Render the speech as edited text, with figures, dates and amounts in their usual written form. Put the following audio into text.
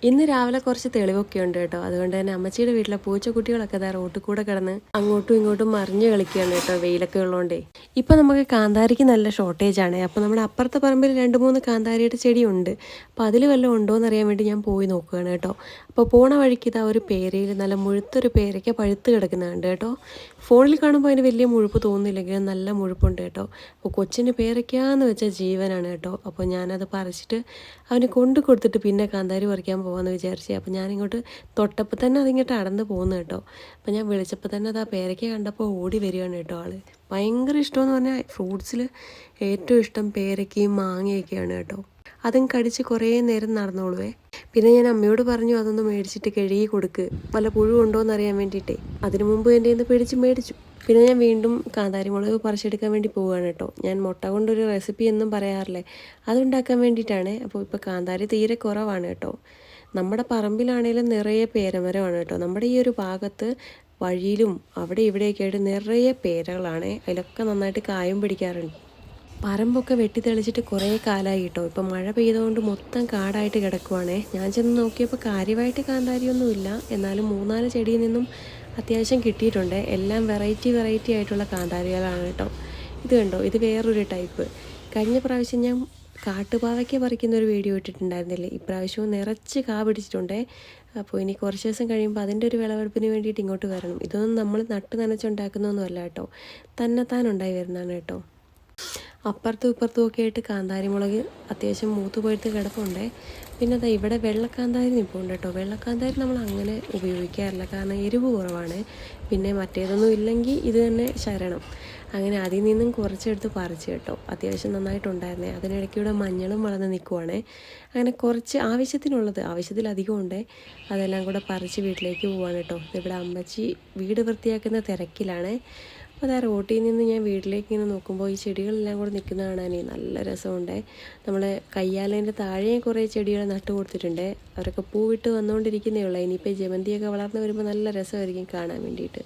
ഇന്ന് രാവിലെ കുറച്ച് തെളിവൊക്കെ ഉണ്ട് കേട്ടോ. അതുകൊണ്ട് തന്നെ അമ്മച്ചിയുടെ വീട്ടിലെ പൂച്ചക്കുട്ടികളൊക്കെ ദാ റോട്ടിൽ കൂടെ കിടന്ന് അങ്ങോട്ടും ഇങ്ങോട്ടും മറിഞ്ഞ് കളിക്കുകയാണ് കേട്ടോ, വെയിലൊക്കെ ഉള്ളതുകൊണ്ടേ. ഇപ്പം നമുക്ക് കാന്താരിക്ക് നല്ല ഷോർട്ടേജ് ആണ്. അപ്പോൾ നമ്മുടെ അപ്പുറത്തെ പറമ്പിൽ 2-3 കാന്താരിയുടെ ചെടിയുണ്ട്. അപ്പോൾ അതിൽ വല്ലതും ഉണ്ടോ എന്ന് അറിയാൻ വേണ്ടി ഞാൻ പോയി നോക്കുകയാണ് കേട്ടോ. അപ്പോൾ പോണ വഴിക്ക് ഇതാ ഒരു പേരയിൽ നല്ല മുഴുത്തൊരു പേരയ്ക്ക പഴുത്ത് കിടക്കുന്നുണ്ട് കേട്ടോ. ഫോണിൽ കാണുമ്പോൾ അതിന് വലിയ മുഴുപ്പ് തോന്നുന്നില്ലെങ്കിലും നല്ല മുഴുപ്പുണ്ട് കേട്ടോ. അപ്പോൾ കൊച്ചിന് പേരയ്ക്കാന്ന് വെച്ചാൽ ജീവനാണ് കേട്ടോ. അപ്പോൾ ഞാനത് പറിച്ചിട്ട് അവന് കൊണ്ട് കൊടുത്തിട്ട് പിന്നെ കാന്താരി പറിക്കാൻ പോകാമെന്ന് വിചാരിച്ചേ. അപ്പോൾ ഞാനിങ്ങോട്ട് തൊട്ടപ്പോൾ തന്നെ അതിങ്ങോട്ട് അടന്ന് പോകുന്നു കേട്ടോ. അപ്പോൾ ഞാൻ വിളിച്ചപ്പോൾ തന്നെ അത് ആ പേരയ്ക്ക കണ്ടപ്പോൾ ഓടി വരികയാണ് കേട്ടോ ആൾ. ഭയങ്കര ഇഷ്ടമെന്ന് പറഞ്ഞാൽ ഫ്രൂട്ട്സിൽ ഏറ്റവും ഇഷ്ടം പേരയ്ക്കയും മാങ്ങയൊക്കെയാണ് കേട്ടോ. അതും കടിച്ച് കുറേ നേരം നടന്നോളുവേ. പിന്നെ ഞാൻ അമ്മയോട് പറഞ്ഞു അതൊന്ന് മേടിച്ചിട്ട് കഴുകി കൊടുക്ക്, വല്ല പുഴു ഉണ്ടോ എന്ന് അറിയാൻ വേണ്ടിയിട്ടേ. അതിനു മുമ്പ് എൻ്റെ കയ്യിൽ നിന്ന് മേടിച്ചു. പിന്നെ ഞാൻ വീണ്ടും കാന്താരി മുളക് പറിച്ചെടുക്കാൻ വേണ്ടി പോവുകയാണ് കേട്ടോ. ഞാൻ മുട്ട കൊണ്ടൊരു റെസിപ്പി എന്നും പറയാറില്ലേ, അതുണ്ടാക്കാൻ വേണ്ടിയിട്ടാണ്. അപ്പോൾ ഇപ്പോൾ കാന്താരി തീരെ കുറവാണ് കേട്ടോ. നമ്മുടെ പറമ്പിലാണേലും നിറയെ പേരമരമാണ് കേട്ടോ. നമ്മുടെ ഈ ഒരു ഭാഗത്ത് വഴിയിലും അവിടെ ഇവിടെയൊക്കെ ആയിട്ട് നിറയെ പേരകളാണ്. അതിലൊക്കെ നന്നായിട്ട് കായും പിടിക്കാറുണ്ട്. പറമ്പൊക്കെ വെട്ടി തെളിച്ചിട്ട് കുറേ കാലമായി കേട്ടോ. ഇപ്പം മഴ പെയ്തുകൊണ്ട് മൊത്തം കാടായിട്ട് കിടക്കുവാണേ. ഞാൻ ചെന്ന് നോക്കിയപ്പോൾ കാര്യമായിട്ട് കാന്താരിയൊന്നുമില്ല. എന്നാലും 3-4 ചെടിയിൽ നിന്നും അത്യാവശ്യം കിട്ടിയിട്ടുണ്ട്. എല്ലാം വെറൈറ്റി ആയിട്ടുള്ള കാന്താരികളാണ് കേട്ടോ. ഇത് കണ്ടോ, ഇത് വേറൊരു ടൈപ്പ്. കഴിഞ്ഞ പ്രാവശ്യം ഞാൻ കാട്ടുപാവയ്ക്ക പറിക്കുന്ന ഒരു വീഡിയോ ഇട്ടിട്ടുണ്ടായിരുന്നില്ലേ, ഇപ്രാവശ്യവും നിറച്ച് കാ പിടിച്ചിട്ടുണ്ടേ. അപ്പോൾ ഇനി കുറച്ച് ദിവസം കഴിയുമ്പോൾ അതിൻ്റെ ഒരു വിളവെടുപ്പിന് വേണ്ടിയിട്ട് ഇങ്ങോട്ട് വരണം. ഇതൊന്നും നമ്മൾ നട്ട് നനച്ചുണ്ടാക്കുന്നൊന്നുമല്ല കേട്ടോ, തന്നെത്താൻ ഉണ്ടായി വരുന്നതാണ് കേട്ടോ. അപ്പുറത്തും ഇപ്പുറത്തും ഒക്കെ ആയിട്ട് കാന്താരി മുളക് അത്യാവശ്യം മൂത്ത് പഴുത്ത് കിടപ്പുണ്ട്. പിന്നെ അതാ ഇവിടെ വെള്ളക്കാന്താരി നിൽപ്പുണ്ട് കേട്ടോ. വെള്ളക്കാന്താരി നമ്മൾ അങ്ങനെ ഉപയോഗിക്കാറില്ല, കാരണം എരിവ് കുറവാണ്. പിന്നെ മറ്റേതൊന്നും ഇല്ലെങ്കിൽ ഇത് തന്നെ ശരണം. അങ്ങനെ അതിൽ നിന്നും കുറച്ചെടുത്ത് പറിച്ച് കേട്ടോ. അത്യാവശ്യം നന്നായിട്ടുണ്ടായിരുന്നേ. അതിനിടയ്ക്കൂടെ മഞ്ഞളും വളർന്ന് നിൽക്കുവാണേ. അങ്ങനെ കുറച്ച് ആവശ്യത്തിലധികം ഉണ്ട്. അതെല്ലാം കൂടെ പറിച്ച് വീട്ടിലേക്ക് പോവാണ് കേട്ടോ. ഇവിടെ അമ്മച്ചി വീട് വൃത്തിയാക്കുന്ന തിരക്കിലാണ്. അപ്പോൾ ആ റോട്ടിൽ നിന്ന് ഞാൻ വീട്ടിലേക്ക് ഇങ്ങനെ നോക്കുമ്പോൾ ഈ ചെടികളെല്ലാം കൂടെ നിൽക്കുന്ന കാണാനേ നല്ല രസമുണ്ട്. നമ്മൾ കയ്യാലേൻ്റെ താഴെയും കുറേ ചെടികൾ നട്ടു കൊടുത്തിട്ടുണ്ട്. അവരൊക്കെ പൂവിട്ട് വന്നുകൊണ്ടിരിക്കുന്നേ ഉള്ളൂ. ഇനിയിപ്പോൾ ജമന്തിയൊക്കെ വളർന്ന് വരുമ്പോൾ നല്ല രസമായിരിക്കും കാണാൻ വേണ്ടിയിട്ട്.